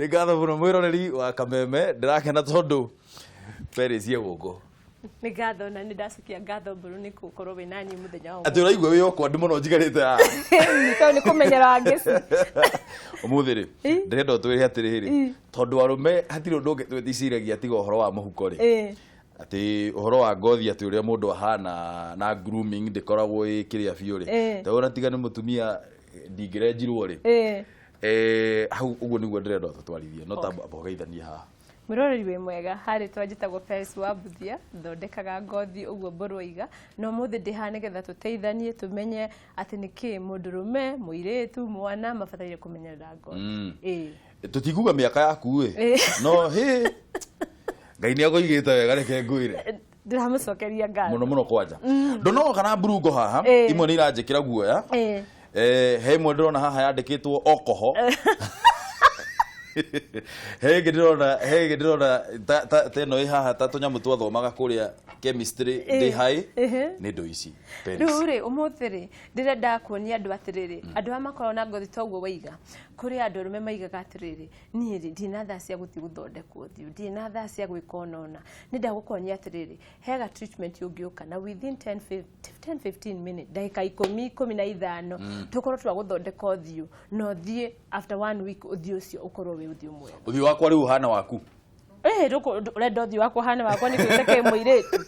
Ngatho muno mwiroreri wa Kameme ndirakena tondu Paris ye guko. Nĩ ngatho na nĩ ndacokia ngatho mburu nĩ gũkorwo wĩ nani mũthenya wa ati uraigua wĩ okwa ndimono njigarite ha nĩ kũmenyera ngĩci umuthi ri ndirenda twĩre atĩrĩrĩ tondu arume hatirĩ ũndũ ũngĩ twĩticiragia tiga ũhoro wa mũhuko ri ati ũhoro wa ngothi ati ũrĩa mũndũ ahana na grooming ndikoragwo ĩkĩrĩa biũ ri ta ona tiga nĩ mũtumia ndingĩrenjirwo ri hau ũguo nĩguo ndĩrenda tũtwarithie no ta bogeithania haha Muturire wĩ mwega harĩ twanjĩtagwo Paris wa Buthia thondekaga ngothi ũguo Mbũrũiga no mũthĩ ndĩha nĩgetha tũteithanie tũmenye atĩ nĩkĩ mũndũrũme mũirĩtu mwana mabataire kũmenyerera ngothi tũtikuga mĩaka yaku no Ngai nĩ agũigĩte wega reke ngwĩre ndĩramũcokeria ngatho mũno kwanja ndono kana burungo haha imwe nĩ iranjĩkĩra guoya he imwe ndĩrona haha yandĩkĩtwo okoho hege ndĩrona teno haha ta tũnyamũ twathomaga kũrĩa chemistry ndĩ hai nĩ ndo ici rĩu rĩ ũmũthĩ rĩ ndĩrenda kuonia andũ atĩrĩrĩ andũ arĩa makoragwo na ngothi ta ũguo waiga kũrĩ andũ arũme maigaga atĩrĩrĩ niĩ rĩ ndina thaa cia gũthiĩ gũthondekwo ũthiũ ndina thaa cia gwĩka ũnona nĩ ndagũkuonia atĩrĩrĩ hega treatment ũngĩũka na within 10-15 minutes ndagĩka 10-15 tũkorwo twa gũthondeka ũthiũ no thiĩ after 1 week ũthiũ ũcio ũkorwo wĩ ũthiũ mwega ũthiũ wakwa rĩu hana waku ũrenda ũthiũ wakwa hana wakwa nĩ kwĩteke mũirĩtu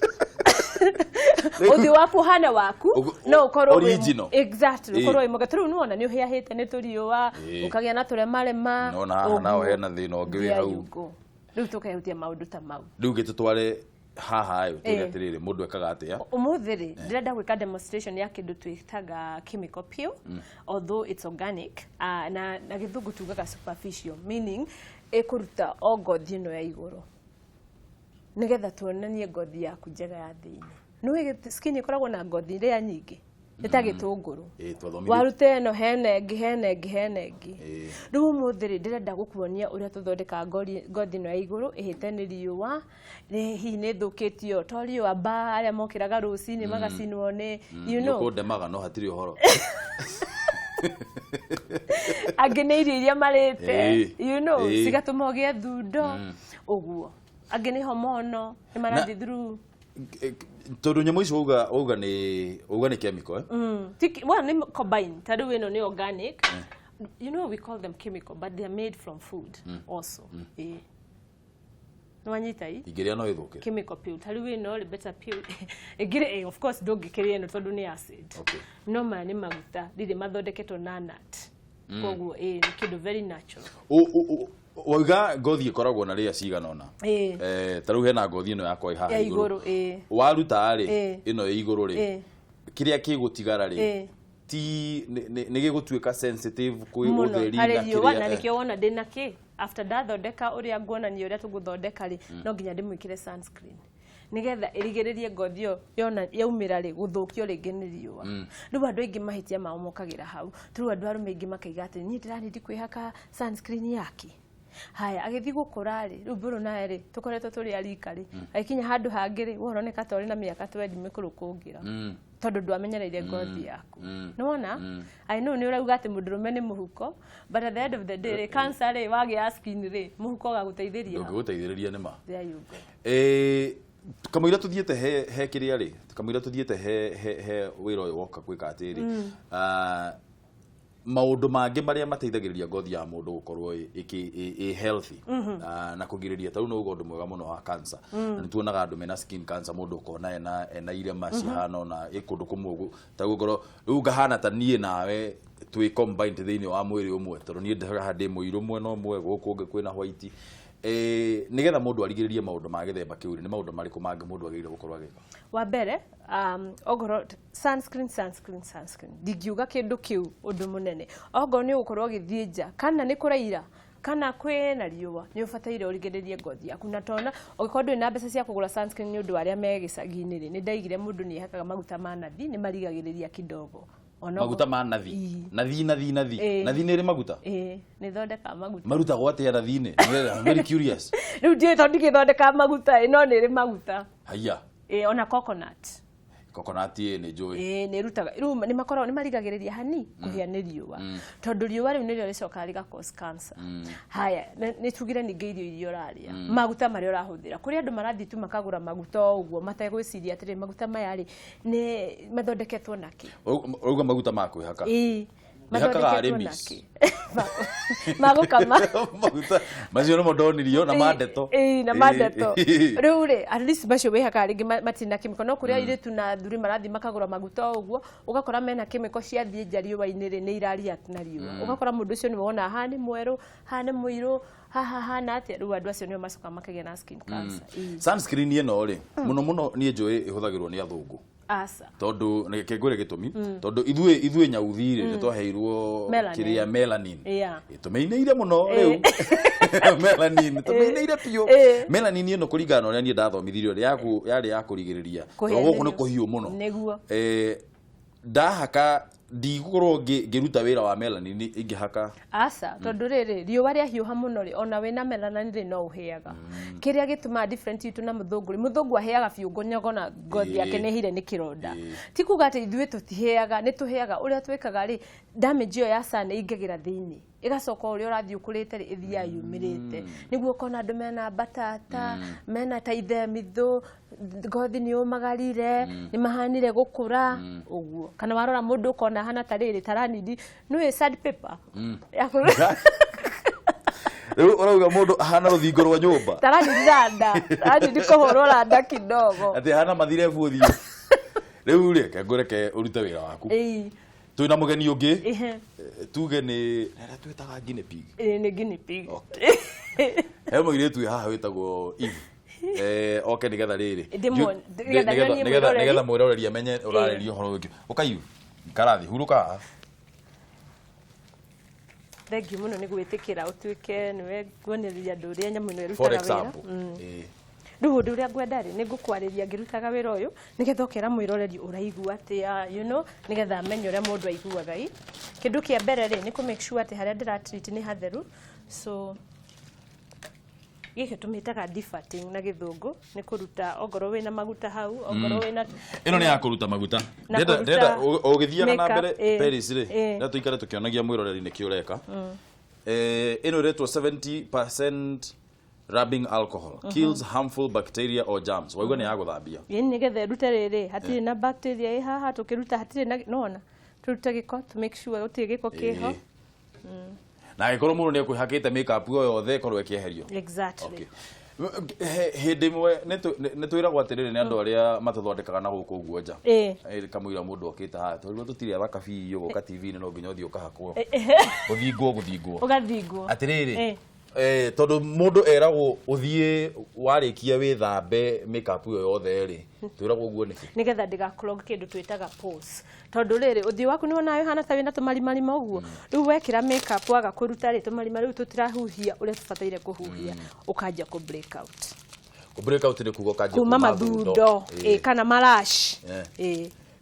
ũthiũ wakwa hana waku no ũkorwo original exactly ũkorwo mwega tũrĩu nĩwona nĩ ũhĩahĩte nĩ tũriũa ũkagĩa na tũremarema no naho hena thĩna ũngĩ wĩ hau rĩu tũkehutia maũndũ ta mau rĩu gĩtũtware haha tuge atĩrĩrĩ mũndũ ekaga atĩa ũmũthĩ rĩ ndĩrenda gwĩka demonstration ya kĩndũ twĩtaga chemical peel although it's organic na gĩthũngũ tugaga superficial meaning ĩkũruta o ngothi ĩno ya igũrũ nĩgetha tuonanie ngothi yaku njega ya thĩinĩ nĩwĩ skin ĩkoragwo na ngothi ĩrĩa nyingĩ ĩtagĩtũngũrũ waruta ĩno hena ĩngĩ rĩu ũmũthĩ rĩ ndĩrenda gũkuonia ũrĩa tũthondekaga ngothi ĩno ya igũrũ ĩhĩte nĩ riũa hihi nĩ thũkĩtio to riũa arĩa mokĩraga rũcinĩ magacinwo nĩ ũkũndemaga no hatirĩ ũhoro angĩ nĩ irio iria marĩte cigatũma ũgĩe thundo ũguo angĩ nĩ homono nĩ marathiĩ through tondu nyamũ icio uga nĩ chemical well nĩ combine tondũ ĩno nĩ organic you know we call them chemical but they are made from food also nwanyita ingĩrĩa no ĩthũke chemical peel tondũ ĩno rĩ better peel ingĩrĩ of course ndũngĩkĩrĩa ĩno tondũ nĩ acid no maya nĩ maguta rĩrĩ mathondeketwo na nut koguo nĩ kĩndũ very natural wauga ngothi ĩkoragwo na rĩa cigana ona ta rĩu hena ngothi ĩno yakwa haha igũrũ waruta rĩ ĩno ĩ igũrũ rĩ kĩrĩa kĩgũtigara rĩ ti nĩ gĩgũtuĩka sensitive kwĩ ũtheri na kĩrĩa na nĩkĩo wona ndĩna kĩ after ndathondeka ũrĩa nguonania ũrĩa tũgũthondeka rĩ no nginya ndĩmwĩkĩre sunscreen nĩgetha ĩrigĩrĩrie ngothi ĩyo yaumĩra rĩ gũthũkio rĩngĩ nĩ riũa rĩu andũ aingĩ mahĩtia mao mokagĩra hau tũrĩu andũ arũme aingĩ makaiga atĩ niĩ ndĩranindi kwĩhaka sunscreen yake haya agĩthiĩ gũkũra rĩ rĩu mbũrũ nawe rĩ tũkoretwo tũrĩ arika rĩ agĩkinya handũ hangĩ rĩ woroneka ta ũrĩ na mĩaka 20 mĩkũrũ kũngira tondũ ndwamenyereire ngothi yaku nĩwona I know nĩ ũrauga atĩ mũndũrũme nĩ mũhuko but at the end of the day cancer rĩ wagĩa skin rĩ mũhuko ũgagũteithĩria ũngĩgũteithĩrĩria nĩma there you go kamũira tuthiĩte he kĩrĩa rĩ kamũira tuthiĩte he wĩra ũyũ woka gwĩka atĩrĩ maũndũ mangĩ marĩa mateithagĩrĩria ngothi ya mũndũ gũkorwo ĩ healthy na kũgirĩrĩria tarĩu no ũndũ mwega mũno wa cancer na nĩtuonaga andũ mena skin cancer mũndũ ũkona ena irema cihana ona ĩkũndũ kũmwe ta gũkorwo rĩu ngahana ta niĩ nawe twĩ combined thĩinĩ wa mwĩrĩ ũmwe tondũ niĩ ndĩ mũirũ mwena ũmwe gũkũ ũngĩ kwĩna white nĩgetha mũndũ arigĩrĩrie maũndũ ma gĩthemba kĩu nĩ maũndũ marĩkũ mangĩ mũndũ agĩrĩire gũkorwo agĩka wa mbere ogoro sunscreen ndingiuga kĩndũ kĩu ũndũ mũnene ogoro nĩ ũgũkorwo ũgĩthiĩ nja kana nĩ kũraira kana kwĩna riũa nĩ ũbataire ũrigĩrĩrie ngothi yaku na tona ũngĩkorwo ndũrĩ na mbeca cia kũgũra sunscreen nĩ ũndũ arĩa me gĩcagi-inĩ rĩ nĩ ndaigire mũndũ nĩ ehakaga maguta ma nathi nĩ marigagĩrĩria kidogo maguta ma nathi nathi nĩ ĩrĩ maguta nĩ thondeka maguta marutagwo atĩa nathi-inĩ I'm very curious rĩu ndiũĩ tondũ ndĩgĩthondeka maguta no nĩ ĩrĩ maguta haiya ona coconut coconut ni njui ni rutaga ni makorwo ni marigagiriria hani kuhia ni riua tondu riua riu ni rio ricoka riga cause cancer haya ni tugire ninge irio raria maguta mari urahuthira kuri andu marathi tu makagura maguta uguo mategwiciria atiri maguta maya ri ni mathondeketwo naki uruga maguta ma kwihaka mathondeketwo naki magukama maguta macio no mondonirio na mandeto na mandeto riu ri at least bacio wihaka ringi matina kimiko no kuria ire tu na thuri marathi makagura maguta uguo ugakora mena kimiko cia thie njariwa-ini ri ni iraria na riua ugakora mundu ucio ni wona hane mweru hane muiru hana atia riu andu acio ni macoka makagia na skin cancer sunscreen ino ri muno ni njui ihuthagirwo ni athungu asa tondu nike ngwire gitumi tondu ithue nyauthire ni twaheirwo kiria melanin tumeiniire muno riu melanin tumeiniire pio melanin ino kuringana uria ni ndathomithirio yari ya kurigiriria guku ni kuhiu muno niguo ndahaka ndigurwo ngiruta wira wa melanin ingihaka asa tondu riri riua ria hiuha muno ri ona wina melanin ri no uheaga kiria gituma different itu na muthungu aheaga fiungo nyogona ngothi yake ni hire ni kironda ti kuga ati ithuĩ tutiheaga ni tuheaga uria twikaga ri damage yo ya sun ingegira thiini igacoka uria urathi ukurite ri ithia yumirite niguo kona andu mena batata mena taithemithu ngothi ni umagarire ni mahanire gukura uguo kana warora mundu kona hana tariri taranidi no sad paper riu urauga mundu hana ruthingo rwa nyumba taranidi kuhurura nda kidogo ati hana mathire buthio riu reke ngureke urute wira waku twina mugeni ungi tuge ni twitaga guinea pig ni guinea pig he muiretu haha witagwo Eve okay nigetha riri nigetha mwiroreri amenye urarerio horo wingi ukaiu karathi huruka thank you muno ni gwitikira utuike niwe guonereria andu uria nyamu ino irutaga for wira example riu undu uria ngwenda ri ni ngukwariria ngirutaga wira uyu nigetha ukera mwiroreri uraigua atia nigetha amenye uria mundu aiguaga kindu kia mbere ri ni ku make sure ati haria ndira treat ni hatheru so gike tumitaga defatting na githungu ni kuruta ogoro wina maguta hau ogoro wina ino ni ya kuruta maguta ndenda ugithiaga na mbere Paris ri na tuikare tukionagia mwiroreri ni kiureka ino retwo 70% rubbing alcohol kills harmful bacteria or germs waigua ni ya guthambia ni gethe rute riri hatiri na bacteria haha tukiruta hatiri na nona turuta giko to make sure uti giko kiho na ikoro mundu ni kwihakite makeup yo yothe korwe kieherio exactly hindi mwe ne twiragwo atiriri ni andu aria matathondekaga na guku uguo nja kamwira mundu okita ha twaigua tutiri athaka biyo guka TV ni no nginya uthio kahakwo guthingwo ugathingwo atiriri tondu mundu eragwo uthie warikia withambe makeup yo yothe ri twiragwo uguo niki nigetha ndigakorwo kindu twitaga pose tondu riri uthio waku ni wona hana ta wina tumarima uguo riu wekira makeup waga kuruta ri tumarima riu tutirahuhia uria tubataire kuhuhia ukanja ku break out ni kugo kanja kuma mathundo kana marash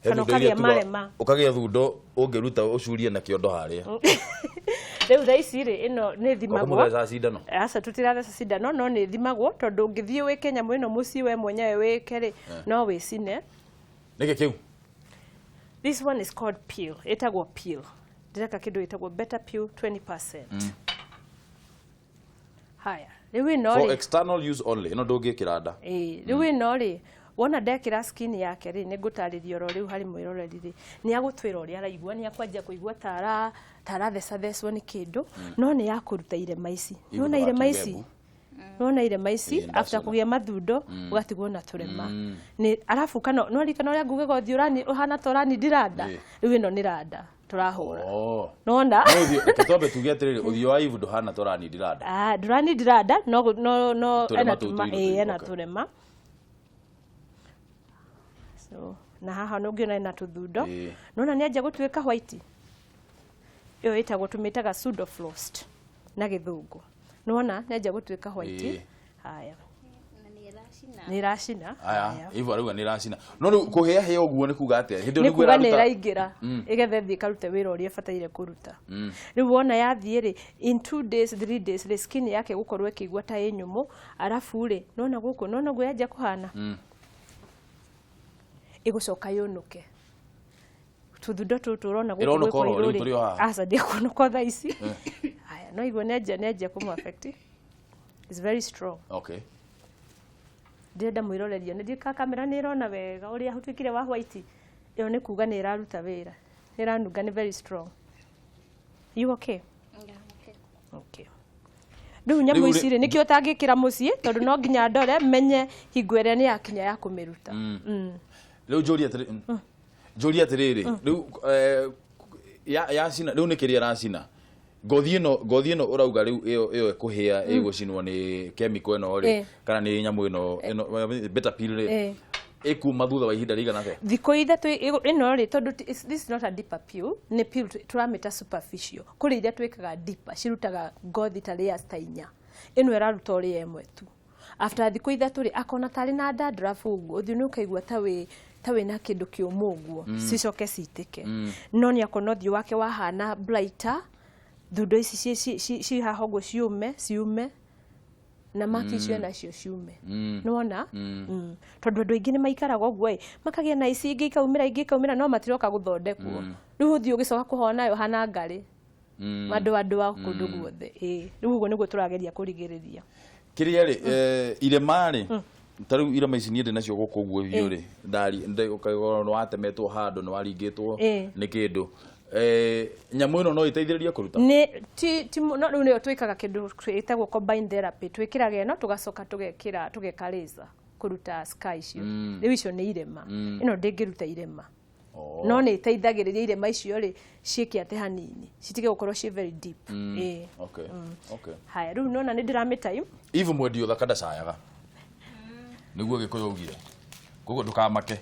kana kagia marema ukagia thundo ungiruta ucurie na kiondo haria riu thaisi ri ino ni thimagwo asa tutirathesa cindano no ni thimagwo tondu ungithie wike nyamu ino muci we mwenyewe wike ri no wicine nike kiu this one is called peel etagwo peel direka kidu etagwo better peel 20% haya riu ino ri for external use only ino ndungi kiranda riu ino ri wona ndekira skin yake ri ningutaririo ro riu hari mwiroreri ri ni agutwira uria araigua ni akwajia kuigua tara theswo ni kindu no ni yakuruta irema ici nona irema ici after kugia mathundo ugatigwo na turema ni arafu kana no rikana uria nguge gothi urani uhana torani ndiranda riu ino ni randa turahura nona kitombe tugia atiriri uthio wa ivu hana torani ndiranda durani ndiranda no ena turema so na haha no ngiona ina tuthundo nona ni anja gutuika white yo itagwo tumitaga pseudo frost na githungu nona ni anja gutuika white haya ni racina haya ivo aruga ni racina no kuhia hia uguo ni kuga atia hindi ni kuga ni raingira igethe thi karute wira uria fataire kuruta riu wona yathie ri in 2 days 3 days the skin yake gukorwo ikigwa ta inyumu arafu ri nona guku nona gwe anja kuhana igucoka yunuke tuthundo tutu urona guku kwa iruri asa dia kunuka tha ici haya no igwe neje kumu affect is very strong. Okay. Ndenda mwiroreria ndi ka kamera ni irona wega uria hutwikire wa white iyo ni kuga ni iraruta wira iranunga ni very strong. You okay? Yeah, okay. Okay. Riu nyamu ici ri nikio tangikira mucii tondu no nginya ndore menye hingwere ni yakinya ya kumiruta. Riu Julia atiriri riu ya cina riu nikiria racina ngothi ino urauga riu iyo ekuhia igucinwo ni chemical ino ri kana ni nyamu ino better pill ri ekuma thutha wa ihinda rigana atia thiko ithatu ino ri tondu this is not a deeper pill ni pill turamita superficial kuri iria twikaga deeper cirutaga ngothi ta layers ta inya ino iraruta uri emwe tu after thiko ithatu ri akona tari na dandruff uguo thiu nukaigua tawe na kindu kiumuguo cicoke citike no ni akona thiu wake wahana brighter thundo ici ci hahogo ciume na makicio nacio ciume nona tondu andu aingi ni maikaraga uguo makagia na ici ingi ikaumira no matiroka guthondekwo riu thiu gicoka kuhona yo hana ngari andu wa kundu guothe riu uguo niguo turageria kurigiriria kiria ri irema ri taru irema ici ni ndi nacio guku uguo biu ri ndari ukagora watemetwo handu ni waringitwo ni kindu nyamu ino no iteithiriria kuruta ni ti no riu ni twikaga kindu twitagwo combined therapy twikiraga ino tugacoka tugeka laser kuruta sky icio riu icio ni irema ino ndingiruta irema no ni iteithagiriria irema icio ri ciike ate hanini citige gukorwo ci very deep okay okay haya riu nona ni ndiramita even mwendi uthaka ndacayaga niguo gikuyu ugire koguo ndukamake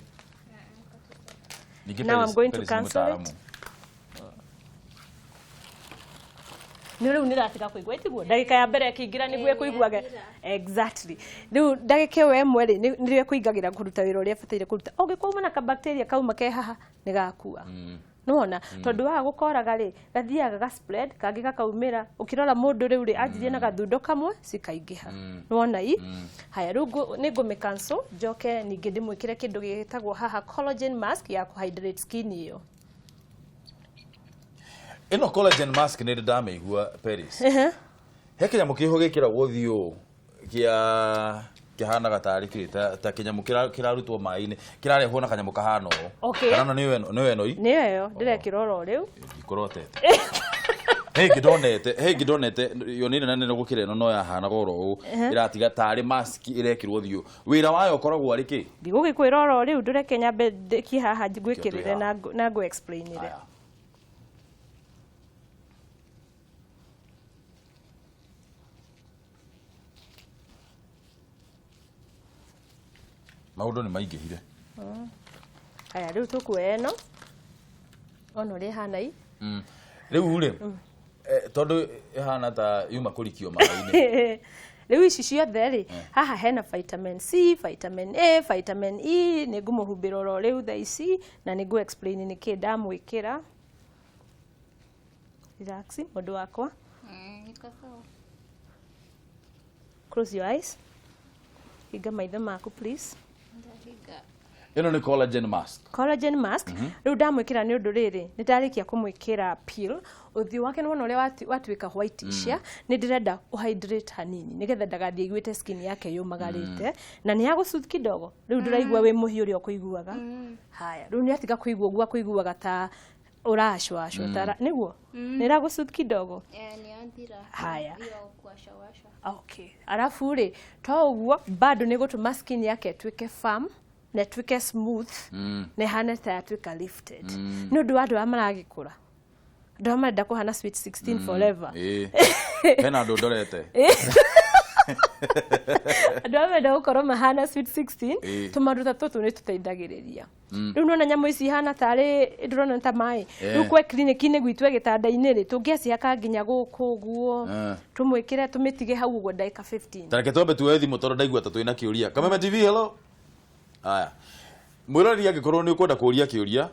now I'm going to cancel it. Ni riu niratiga kuigwa itiguo ndagika ya mbere kingira niguo kuiguaga exactly riu ndagika we mweri nirio kuingagira kuruta wira uria fataire kuruta ungikuma na ka bacteria kauma ke haha ni gakua nona tondu wa gukoraga ri gathiaga ga spread kangi gakaumira ukirora mundu riu ri anjirie na gathundo kamwe cikaingiha nona haya riu ni ngume cancel joke ningi ndimwikire kindu gitagwo haha collagen mask ya kuhydrate skin iyo ino collagen mask ni ndameigua Paris he kinyamu kiho gikira guthiu kihana gatari kirita ta kinyamu kirarutwo mai-ini kirarehwo na kanyamu kahano kana ni weno ni yo ndirekiroro riu ikorotete hey gidonete yonire nane gukire no yahana goro iratiga tari mask irekirwo thiu wira wayo ukoragwo ari ki ndigugikwiroro riu ndureke nyambe kihaha ngwikirire na go explain ire maundu ni maingihire aya riu tukueno ono ri hanai riu ri tondu ihana ta yuma kurikio mai-ini riu ici ciothe ri haha hena vitamin C vitamin A vitamin E ni ngumuhumbira ro riu tha ici na ni ngu explain ni ki ndamwikira relax mundu wakwa close your eyes higa maitho maku please ino ni collagen mask riu ndamwikira ni undu riri nindarikia kumwikira pill uthi wake ni wona uria watwika white cia ni ndirenda uhydrate hanini nigetha ndagathie iguite skin yake yumagarite na ni yagusuth kidogo riu ndiraigua wi muhi uria kuiguaga haya riu ni atiga kuiguaga ta urashwa tara niguo niragusuth kidogo ni andira haya kuasha okay arafu ri to uguo bado ni gutuma skin yake twike firm na twike smooth na hana ta twika lifted no do ado amaragikura ndo amarenda kuhana sweet 16 forever hena ndo ndorete ndo amarenda gukorwo mahana sweet 16 tumaruta tutu ni tuteithagiriria riu nona nyamu ici hana tari ndurona ta mai riu kwe clinic-ini gwitwe gitanda-ini ri tungiacihaka nginya guku guo tumwikire tumitige hau uguo ndagika 15 tareke tombe tuwe thimu tondu ndaigua ta twina kiuria Kameme TV hello aya mwirori angikorwo ni ukwenda kuria kiuria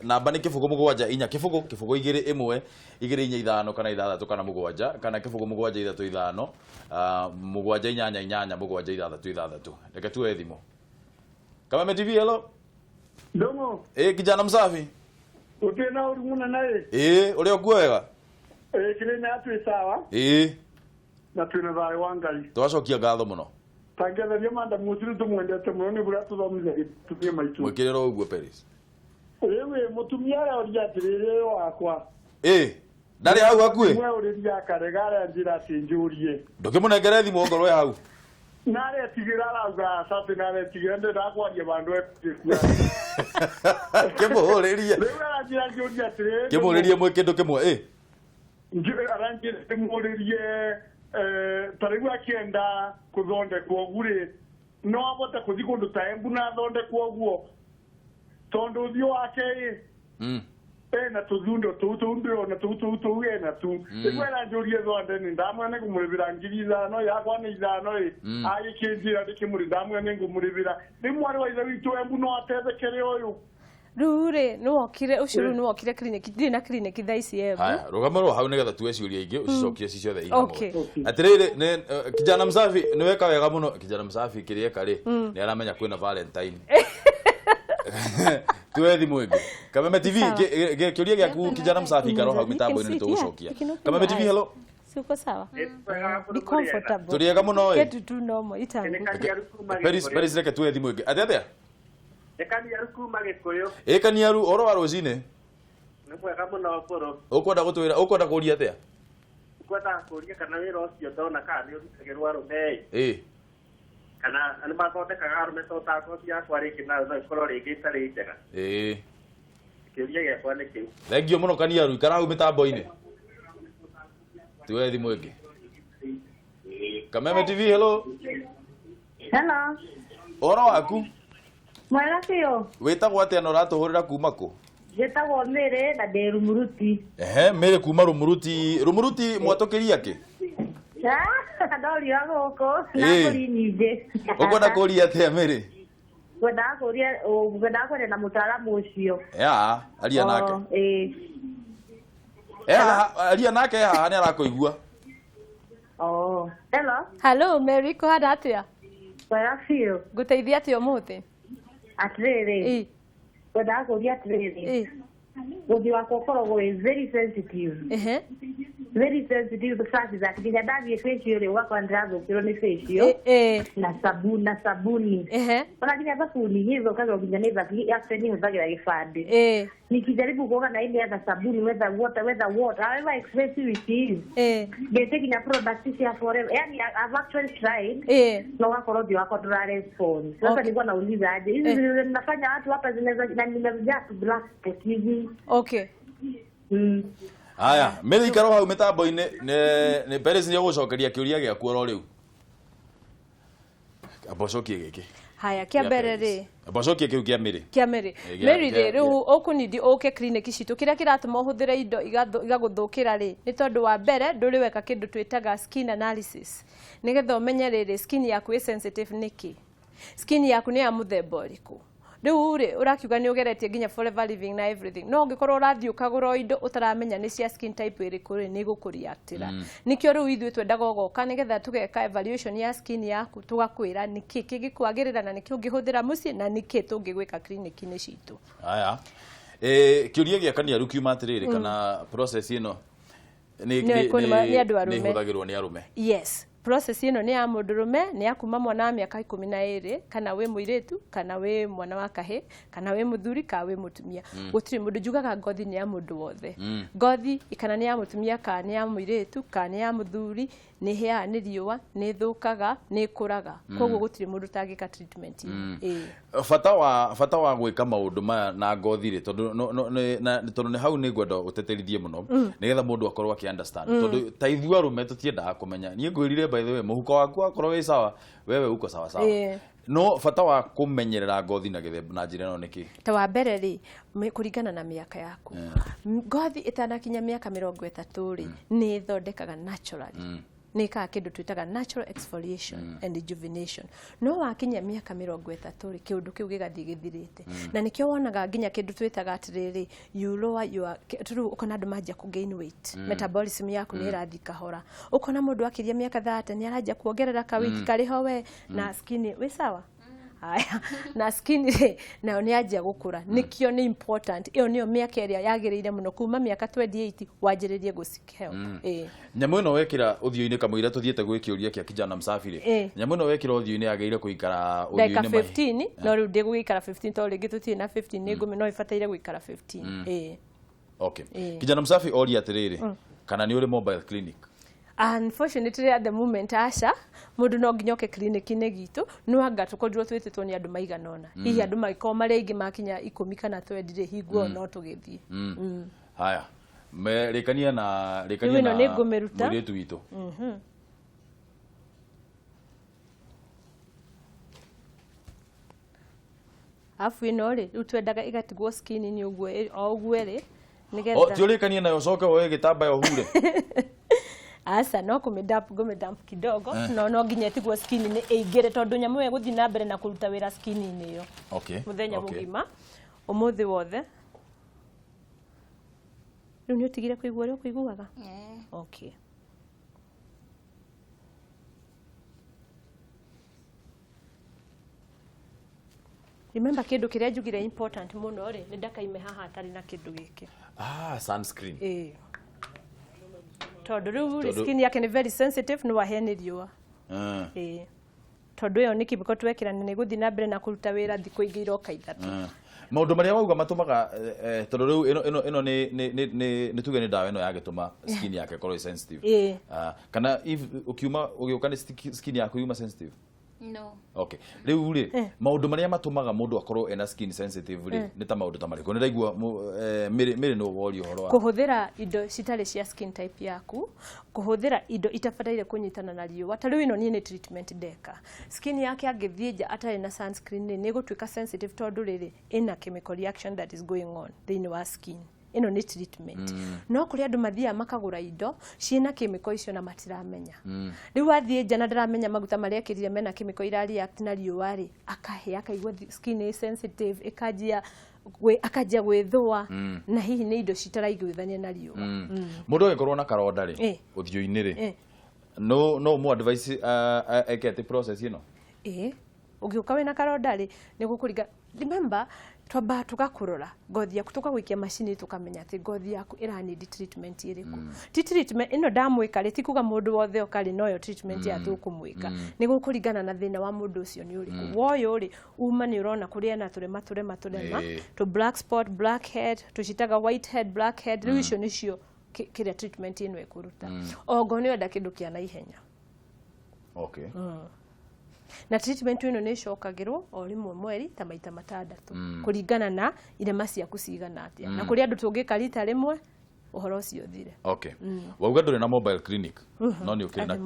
namba ni kibugo 74 kibugo 21 245 kana 6 kana 7 kana kibugo 735 788 736 reke tuwe thimu Kameme TV hello Ndung'u. Kijana msafi. Utena urumuna naye. Uri okuo wega? Kire na atu sawa. Na twina thai wa Ngai. Twacokia ngatho muno. Tangetheria manda musiru tumwendete muno ni bura tuthomithia tumie maitu. Mwikirira uguo Paris. Ewe mutumia ara oria atirire wakwa. Ndari hau hakuhi. Mwe uriria karegara njira tinjurie. Ndukimunengere thimu ngorwe hau. Nare tigira rauga sapi nare tigira ndakwaria bandu Kimuhuriria. Rewa njira njuri atire. Kimuhuriria mwe kindu kimwe Njira aranjire kimuririe tarigwa kienda kuthonde kwogure no abota kuthi kundu taembu na thonde kwoguo tondu thio wake na tuzundo tutundo na tutu na tu kwera njurie thonde ni ndamwe kumuribira ngiriza no yakwa ni ithano ai kinjira ndikimuri ndamwe ni ngumuribira ni mwari wa ithe witu embu no atethekere uyu Rure no okire ushuru no okire clinic ndi na clinic thaici yebu. Haya, rugamaro hau nigetha tuwe ciuria ingi ucicokie ci ciothe ina mo. Atirire ne kijana msafi ni weka wega muno kijana msafi kirieka ri ni aramenya kwina Valentine. Tuwe thimu ingi. Kameme TV kiuria gyaku kijana msafi karo hau mitambo ni tugucokia. Kameme TV hello. Siko sawa. Be comfortable. Turiega muno Get to normal itangu. Paris reke tuwe thimu ingi. Atia Ekaniaru kuma Gikuyu. Ekaniaru oro wa rocine. Nĩ mwega mũno kũrũ. Ukwenda gutwira ukwenda kuria atia? Ukwenda kuria kana wĩra ũcio ndona kana nĩ ũrutagĩrwo arũme. Kana nĩ mathondekaga arũme tota ngothi yakwa rĩngĩ nayo no ikorwo rĩngĩ itarĩ njega. Kĩũria gĩakwa nĩ kĩu. Thengio mũno Kaniaru ikara hau mitambo-inĩ. Tuwe thimu ĩngĩ. Kameme TV hello. Hello. Oro waku? Mwega biũ. Wĩtagwo atĩa na ũratũhũrĩra kuma kũ? Njĩtagwo Mĩrĩ na ndĩ Rumuruti. Mĩrĩ kuma Rumuruti. Rumuruti mwatũkĩria kĩ? Ndorio gũkũ na mbũri nyingĩ. Ũkwenda kũria atĩa Mĩrĩ? Ngwendaga kwaria na mũtaaramu ũcio. Aria nake. Aria nake haha nĩ arakũigua. Hello. Hello Mary, kũhana atĩa? Wega biũ. Ngũteithia atĩa ũmũthĩ? Atĩrĩrĩ. Ngwendaga kũria atĩrĩrĩ. Mũthĩ wakwa ũkoragwo very sensitive. Very sensitive fact that nginya ndathiĩ facial rĩ ũgakora ndĩrathũkĩrwo nĩ facial na sabuni. Ona nginya thabuni nĩthũkagĩrwo nginya nĩ thabuni after nĩhũthagĩra gĩbandĩ. Nikijaribu kuoga na ile ya sabuni whether water however expensive it is. Ngete nginya product cia forever. Yani I've actually tried. Na wakoro ndio wako dra response. Sasa nilikuwa nauliza aje hizi zinafanya watu hapa zinaweza na nimejaa black spot hivi. Aya, Mĩrĩ ikaro hau mitambo-inĩ nĩ Paris nĩ ũgũcokeria kĩũria gĩaku oro rĩu. Abocokie gĩkĩ. Haya kia mbere ri. Abocokie kĩu kĩa Mĩrĩ. Kia Mĩrĩ. Mĩrĩ rĩu ũkunidi ũke clinic citũ kĩrĩa kĩratũma ũhũthĩre indo igagũthũkĩra rĩ nĩ tondũ wa mbere ndũrĩ weka kĩndũ twĩtaga skin analysis. Nĩgetha ũmenye rĩrĩ skin yaku ĩ sensitive nĩkĩ. Skin yaku nĩ ya mũthemba ũrĩkũ. Riu ri urakiuga ni ugeretie nginya forever living na everything no ngikorwo urathii ukagura indo utaramenya ni cia skin type iriku ri ni gukureactira nikio riu ithu twendaga ugoka nigetha tugeka evaluation ya skin yaku tugakwira niki kigikwagirira na niki ungihuthira mucii na niki tungigwika clinic-ini citu. Aya kiuria gĩa Kaniaru kiuma atiriri kana process ino ni huthagirwo ni arume. Yes. Process ino ni ya mundurume ni ya kuma mwana wa miaka 12 kana we muiretu kana we mwana wa kahe kana we muthuri ka we mutumia gutiri mundu jugaga ngothi ni ya mundu wothe ngothi ikana ni ya mutumia ka ni ya muiretu ka ni ya muthuri ni hea ni riwa ni thukaga ni kuraga koguo gutiri mundu tangika treatment fata wa gwika maundu maya na ngothi ri tondu ni hau ni ngwenda uteterithie muno nigetha mundu akorwo aki understand tondu ta ithu arume tutiendaga kumenya ni ngwirire by the way muhuko waku akorwo wi sawa wewe uko sawa sawa no fata wa kumenyerera ngothi na githembu na njira no niki ta wa mbere ri kuringana na miaka yaku ngothi itanakinya miaka 30 ri ni thondekaga naturally nika kindu twitaga natural exfoliation and rejuvenation no wakinya miaka 30 kiundu kiu gigathie githirite na nikio wonaga nginya kindu twitaga atiriri you lower your turu ukona andu majia ku gain weight metabolism yaku ni irathi kahora ukona mundu akiria miaka 30 ni arajia kuongerera ka weight kariho we na skin we sawa haya na skin nayo nĩ anjia gũkũra nikio nĩ important iyo nĩyo mĩaka ĩrĩa yagĩrĩire mũno kuma mĩaka 28 wanjĩrĩrie gũcikeo nyamũ ĩno wekĩra ũthiũ-inĩ kamũira tũthiĩte gwĩkĩũria kĩa kijana msafiri nyamũ ĩno wekĩra ũthiũ-inĩ yagĩrĩire kũikara ũthiũ-inĩ 15 no rĩu ndĩgũikara 15 to rĩngĩ tũtirĩ na 15 nĩ ngũmĩ no ĩbataire gũikara 15 okay kijana msafiri oria atĩrĩrĩ kana nĩ ũrĩ mobile clinic? Unfortunately at the moment Asha mundu no nginyoke clinic-inĩ gitu no anga tukorirwo twĩtĩtwo nĩ andũ maigana ona hihi andũ magĩkorwo marĩ aingĩ makinya 10 kana 20 hingo no tũgĩthiĩ haya rekania na mũirĩtu witũ afu ino rĩ rĩu twendaga igatigwo skin-inĩ ũguo o ũguo rĩ nigetha tiũrĩkanie nayo coke woe gĩtambaya ũhure asa no kumedamp kidogo no nginya tigwo skin-inĩ ĩingĩre tondũ nyamũ ĩyo gũthiĩ na mbere na kũruta wĩra skin-inĩ ĩyo mũthenya mũgima ũmũthĩ wothe rĩu nĩ ũtigire kũigua ũrĩa ũkũiguaga okay remember kĩndũ kĩrĩa njugire important mũno rĩ nĩ ndakaime haha atarĩ na kĩndũ gĩkĩ sunscreen tondũ rĩu skin yake nĩ very sensitive no wahene riũa tondũ ĩyo nĩ kĩbiko twekĩra nĩ gũthiĩ na mbere na kũruta wĩra thikũ ingĩ iroka ithatũ maũndũ marĩa wauga matũmaga tondũ rĩu ĩno nĩ tuge nĩ ndawa ĩno yagĩtũma skin yake ĩkorwo sensitive kana ũkiuma ũgĩũka nĩ skin yaku yuma sensitive? No. Okay. Rĩu rĩ maũndũ marĩa matũmaga mũndũ akorwo ena skin sensitive rĩ nĩ ta maũndũ ta marĩkũ? Nĩ ndaigua mĩrĩ no wori ũhoro wa kũhũthĩra indo citarĩ cia skin type yaku, kũhũthĩra indo itabataire kũnyitana na riũa. Ta rĩu ĩno niĩ nĩ treatment ndeka. Skin yake angĩthiĩ nja atarĩ na sunscreen nĩ gũtuĩka sensitive tondũ rĩrĩ ĩna chemical reaction that is going on thĩinĩ wa skin. Ino ni treatment no kuri andu mathia makagura indo ciina chemical icio na matiramenya riu athie nja na ndaramenya maguta maria ekirire mena chemical ira react na riũa ri akahe akaigua skin is sensitive akajia gwithua na hihi ni indo citaraiguithania na riũa mundu agĩkorwo na karonda ri ũthiũ-inĩ ri no mo advice ekete process ino ũgĩuka wĩna karonda ri ni gũkũringa remember twamba tugakurora ngothi yaku tukagwikia machini tukamenya ati ngothi yaku need treatment iriku ti treatment ino ndamwika ri ti kuga mundu wothe okari noyo treatment ya tukumwika ni gukuringana na thina wa mundu ucio ni uriku woyo ri uma ni urona kuria na turema to black spot black head tucitaga white head black head riu icio nicio kiria treatment ino ikuruta ogo ni oda kindu kia na ihenya okay na treatment ino nĩ cokagĩrwo o rimwe mweri ta maita 6 kũringana na irema ciaku cigana atia na kũrĩ andũ tũngĩka rita rĩmwe ũhoro ũcio thire okay wauga ndũrĩ na mobile clinic no nĩ ũkĩrĩ na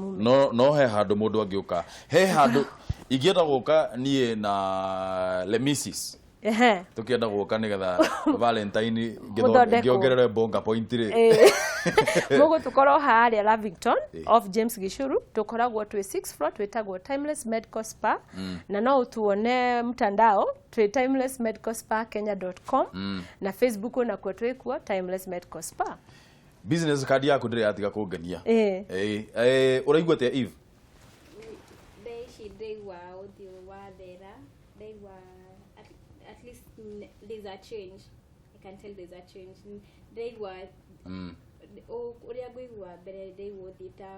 no he handũ mũndũ angĩũka he handũ ingĩenda gũka niĩ na Lemesis tukienda gũka nĩgetha Valentine ngĩongerere bonga point ri mugo tukorwo harĩa Lavington of James Gishuru tukoragwo twi 6 floor twitagwo Timeless Medical Spa na no utuone mtandao twi timelessmedicalspa.kenya.com na Facebook na kwa twikuo Timeless Medical Spa business card yaku ndĩrĩ yatiga kũngenia ũraigua atĩa Eve ndeigua ũthiũ wa thera ndeigua at least there's a change. I can tell there's a change. Ndeigua uria ngũigua mbere ndeigua thita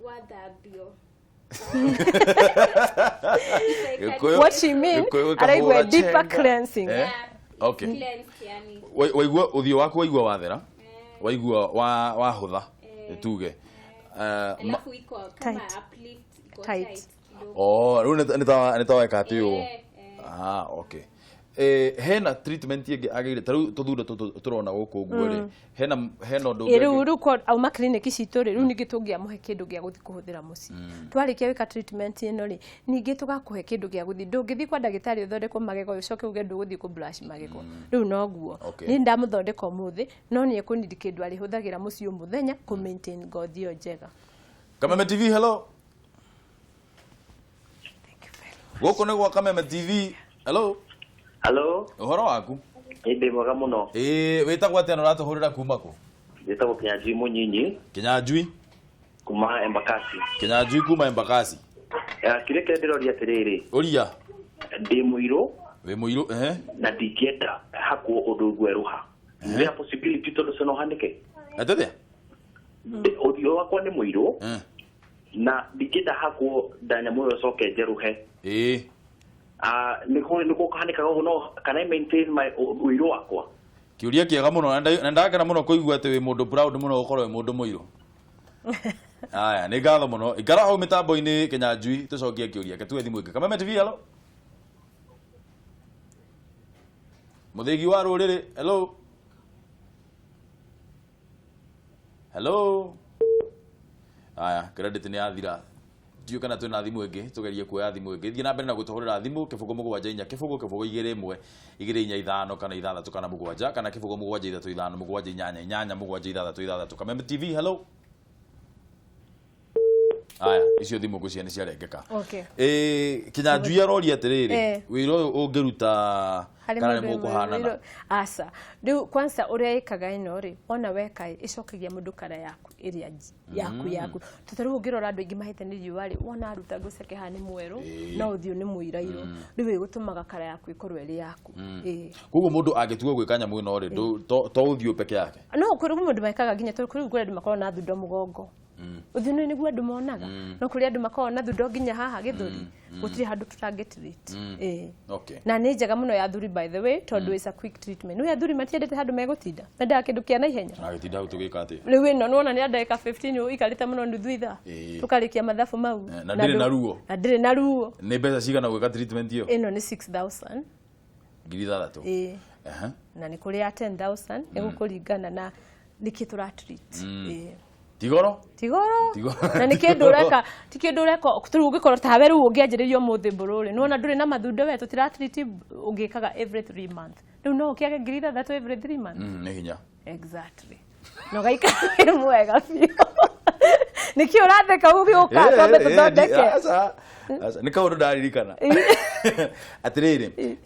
wathambio what she mean araigua deeper cleansing okay waigua ũthiũ waku waigua wathera waigua wahũtha tuge alafu iko kama uplift iko tight rĩu nĩ ta weka atĩ okay hena treatment ĩngĩ agĩire ta rĩu tũthunda tũrona gũkũ ũguo rĩ hena ũndũ rĩu kwa auma clinic citũ rĩ rĩu ningĩ tũngĩamũhe kĩndũ gĩa gũthiĩ kũhũthĩra mũciĩ twarĩkia wĩka treatment ĩno rĩ ningĩ tũgakũhe kĩndũ gĩa gũthiĩ ndũngĩthiĩ kwa ndagĩtarĩ ũthondekwo magego ũcoke uge ndũgũthiĩ kũ brush magego rĩu no guo niĩ ndamũthondeka ũmũthĩ no nĩ ekũnidi kĩndũ arĩhũthagĩra mũciĩ mũthenya kũ maintain ngothi ĩyo njega Kameme TV hello gũkũ nĩ gwa Kameme TV hello ũhoro waku ĩndĩ mwega mũno wĩtagwo atĩa na ũratũhũrĩra kuma kũ wĩtagwo Kĩnyanjui Mũnyinyi Kĩnyanjui kuma Embakasi Kĩnyanjui kuma Embakasi Kireke ndirori atiriri. Uria. Ndi muiro. We muiro Na ndikienda hako undu gweruha. There possibility to sono hanike. Atete. Odio wakwa ni muiro. Na ndikienda hako danya muiro soke jeruhe. Niko kahanika no can I maintain my uiro wakwa? Kiuria kiega muno na ndakena muno kuigua ati wi mundu proud muno ukorwo wi mundu muiro. Aya ni ngatho muno ikara ho mitambo-ini Kinyanjui tucokie kiuria ke tuwe thimu ingi Kameme TV. Hello muthigi wa ruriri. Hello aya credit ni athira tiu kana twina thimu ingi tugerie kuoya thimu ingi thie na mbere na gutohorera thimu kibugo mugwanja inya kibugo 2 2 kana 6 kana 7 kana kibugo mugwanja 3 5 mugwanja inyanya mugwanja 6 Kameme TV. Hello aya icio thimu gucia ni ciarengeka. Kinyanjui aroria atiriri wiro ungiruta kana ni mukuhanana asa riu kwanza uria ikaga ino ri ona weka icokagia mundu kara yaku iria yaku tutariu ngirora andu ingi mahite ni riua ri wona aruta guceke hani mweru no uthio ni muirairo riu igutumaga kara yaku ikorwo iri yaku. Koguo mundu angitua gwika nyamu ino ri to uthio peke yake no kuri mundu maikaga ginya turi kuri andu makorwo na thundo mugongo uthio ni niguo andu monaga no kuri andu makorwo na thundo ginya haha githuri gutiri handu tutangitreat. Na ni njega muno ya thuri by the way tondu is a quick treatment. No ya thuri matiendete handu megutinda nda kindu kia na ihenya na gitinda gutugika ati riu ino nuona ni andeka 15 ikarita muno ndu thutha tukarikia mathabu mau na ndire na ruo ni mbeca cigana gwika treatment iyo ino ni 6000 6,000 na ni kuri ya 10,000 igukuringana na nikitura treat tigoro na nikindureka tikindureka turu ugikora tawe ru ungianjiririo muthi bururi nuona nduri na mathundo we tutira treat ungikaga every 3 months riu no ukiage 6,000 every 3 months ni hinya exactly no gaika mwega biu niki uratheka ugiuka twambe tuthondeke asa ni kaundu ndaririkana atiriri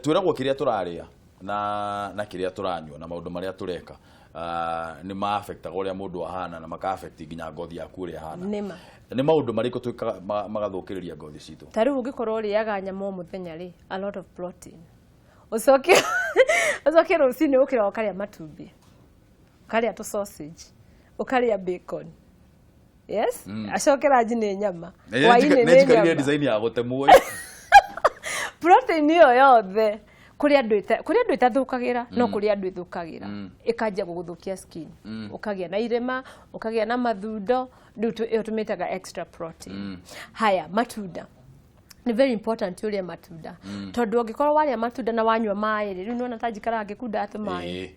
twiragwo kiria turaria na kiria turanyua na maundu maria tureka ni ma affect uria mundu ahana na maka affect nginya ngothi yaku uria ahana ni maundu mariko twika magathukiriria ngothi citu tariu ungikorwo riaga nyama muthenya ri a lot of protein ucoke rucini ukira ukaria matumbi ukaria tu sausage ukaria bacon acokera njini nyama waini ni nyama design ya gutemwo protein iyo yothe kuri andu itathukagira no kuri andu ithukagira ikajia guguthukia skin ukagia na irema ukagia na mathundo ndu tumitaga extra protein. Haya matunda ni very important uria matunda tondu ungikorwo waria matunda na wanyua mai riu nona tajikara ngikunda atu mai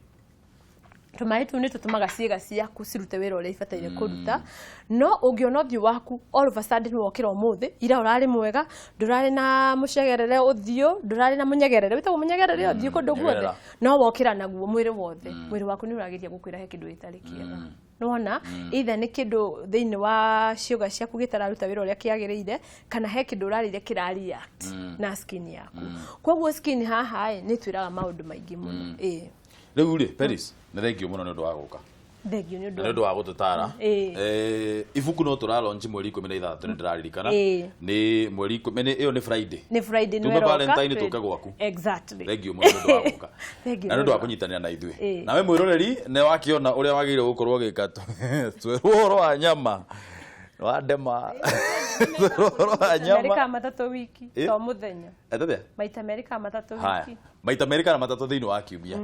tumai tu ni tutumaga ciiga ciaku cirute wira uria ifataire kuruta no ungiona thio waku all of a sudden wokira umuthi ira urari mwega ndurari na mucegerere uthio ndurari na munyegerere wita munyegerere uthio kundu guothe no wokira naguo mwiri wothe mwiri waku ni uragiria gukwira he kindu itari kiega nona either ni kindu thiini wa ciuga ciaku gitararuta wira uria kiagirire kana he kindu urarire kirareact na skin yaku koguo skin haha ni twiraga maundu maingi muno riu ri Paris na thank you muno ni undu wa guka thank you ni undu wa gututara ibuku no tura launch mweri 16 ni ndiraririkana ni mweri 10 iyo ni Friday ni tume Valentine tuka gwaku exactly thank you muno ni undu wa guka na ni undu wa kunyitanira na ithui nawe mwiroreri ne wakiona uria wagire gukorwo gika twero wa nyama wa ndema twero wa nyama Amerika matatu wiki to muthenya atete maita Amerika matatu wiki maita Amerika na matatu thiini wa kiumia